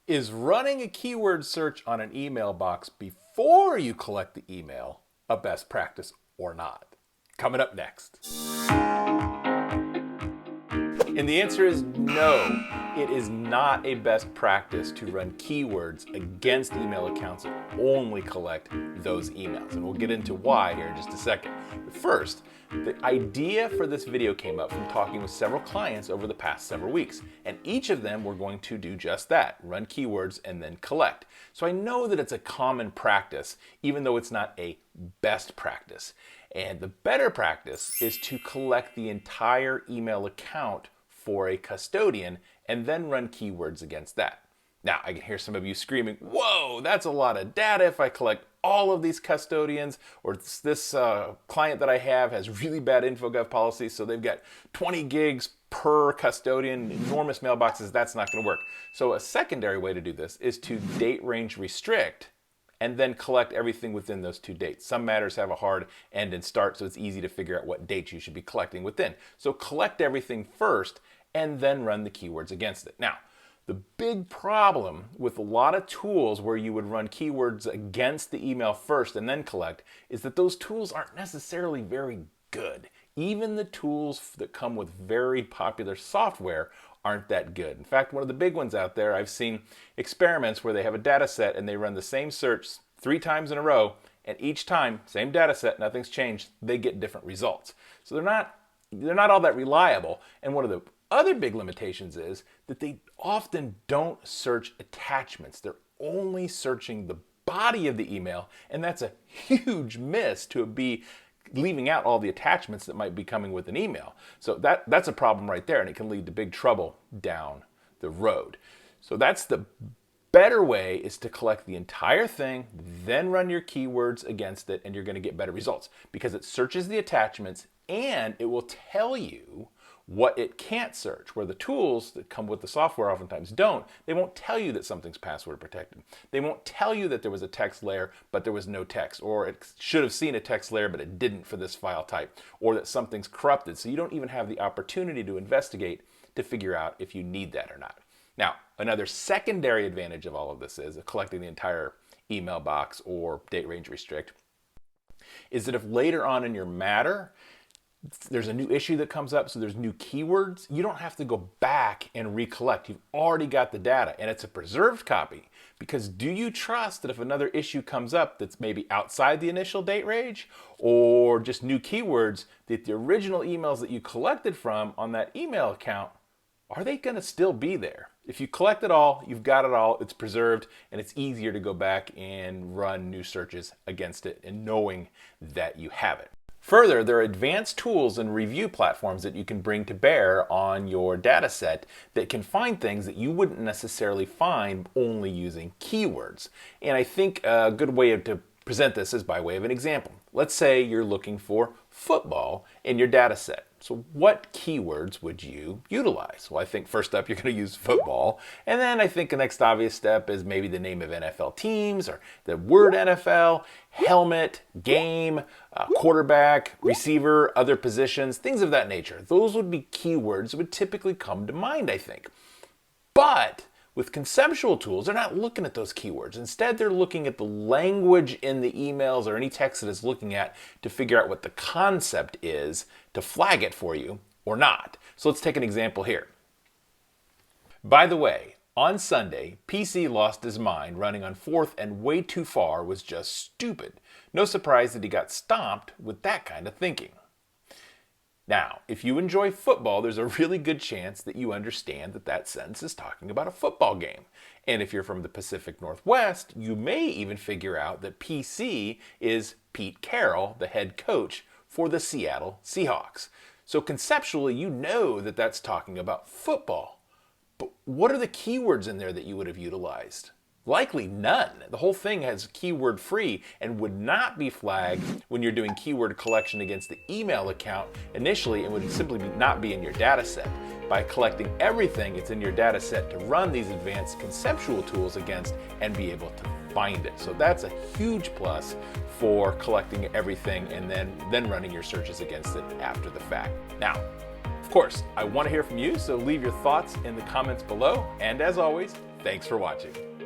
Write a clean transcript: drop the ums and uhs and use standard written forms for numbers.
Is running a keyword search on an email box before you collect the email a best practice or not? Coming up next. And the answer is no. It is not a best practice to run keywords against email accounts that only collect those emails. And we'll get into why here in just a second. But first, the idea for this video came up from talking with several clients over the past several weeks. And each of them were going to do just that, run keywords and then collect. So I know that it's a common practice, even though it's not a best practice. And the better practice is to collect the entire email account for a custodian and then run keywords against that. Now, I can hear some of you screaming, whoa, that's a lot of data if I collect all of these custodians, or this client that I have has really bad InfoGov policies, so they've got 20 gigs per custodian, enormous mailboxes, that's not gonna work. So a secondary way to do this is to date range restrict and then collect everything within those two dates. Some matters have a hard end and start, so it's easy to figure out what dates you should be collecting within. So collect everything first and then run the keywords against it. Now, the big problem with a lot of tools where you would run keywords against the email first and then collect is that those tools aren't necessarily very good. Even the tools that come with very popular software aren't that good. In fact, one of the big ones out there, I've seen experiments where they have a data set and they run the same search 3 times in a row, and each time, same data set, nothing's changed, they get different results. So they're not all that reliable. And one of the other big limitations is that they often don't search attachments. They're only searching the body of the email, and that's a huge miss to be leaving out all the attachments that might be coming with an email. So that's a problem right there, and it can lead to big trouble down the road. So that's the better way, is to collect the entire thing, then run your keywords against it, and you're going to get better results because it searches the attachments and it will tell you what it can't search, where the tools that come with the software oftentimes don't. They won't tell you that something's password protected. They won't tell you that there was a text layer, but there was no text, or it should have seen a text layer, but it didn't for this file type, or that something's corrupted. So you don't even have the opportunity to investigate to figure out if you need that or not. Now, another secondary advantage of all of this is collecting the entire email box or date range restrict is that if later on in your matter, there's a new issue that comes up, so there's new keywords, you don't have to go back and recollect. You've already got the data, and it's a preserved copy. Because do you trust that if another issue comes up that's maybe outside the initial date range or just new keywords, that the original emails that you collected from on that email account, are they going to still be there? If you collect it all, you've got it all, it's preserved, and it's easier to go back and run new searches against it and knowing that you have it. Further, there are advanced tools and review platforms that you can bring to bear on your data set that can find things that you wouldn't necessarily find only using keywords. And I think a good way to present this is by way of an example. Let's say you're looking for football in your data set. So what keywords would you utilize? Well, I think first up, you're going to use football. And then I think the next obvious step is maybe the name of NFL teams or the word NFL, helmet, game, quarterback, receiver, other positions, things of that nature. Those would be keywords that would typically come to mind, I think. But with conceptual tools, they're not looking at those keywords. Instead, they're looking at the language in the emails or any text that it's looking at to figure out what the concept is to flag it for you or not. So let's take an example here. By the way, on Sunday, PC lost his mind running on 4th and way too far was just stupid. No surprise that he got stomped with that kind of thinking. Now, if you enjoy football, there's a really good chance that you understand that that sentence is talking about a football game. And if you're from the Pacific Northwest, you may even figure out that PC is Pete Carroll, the head coach for the Seattle Seahawks. So conceptually, you know that that's talking about football. But what are the keywords in there that you would have utilized? Likely none. The whole thing has keyword free and would not be flagged when you're doing keyword collection against the email account initially, and would simply not be in your data set. By collecting everything, it's in your data set to run these advanced conceptual tools against and be able to find it. So that's a huge plus for collecting everything and then running your searches against it after the fact. Now, of course, I want to hear from you, so leave your thoughts in the comments below. And as always, Thanks for watching.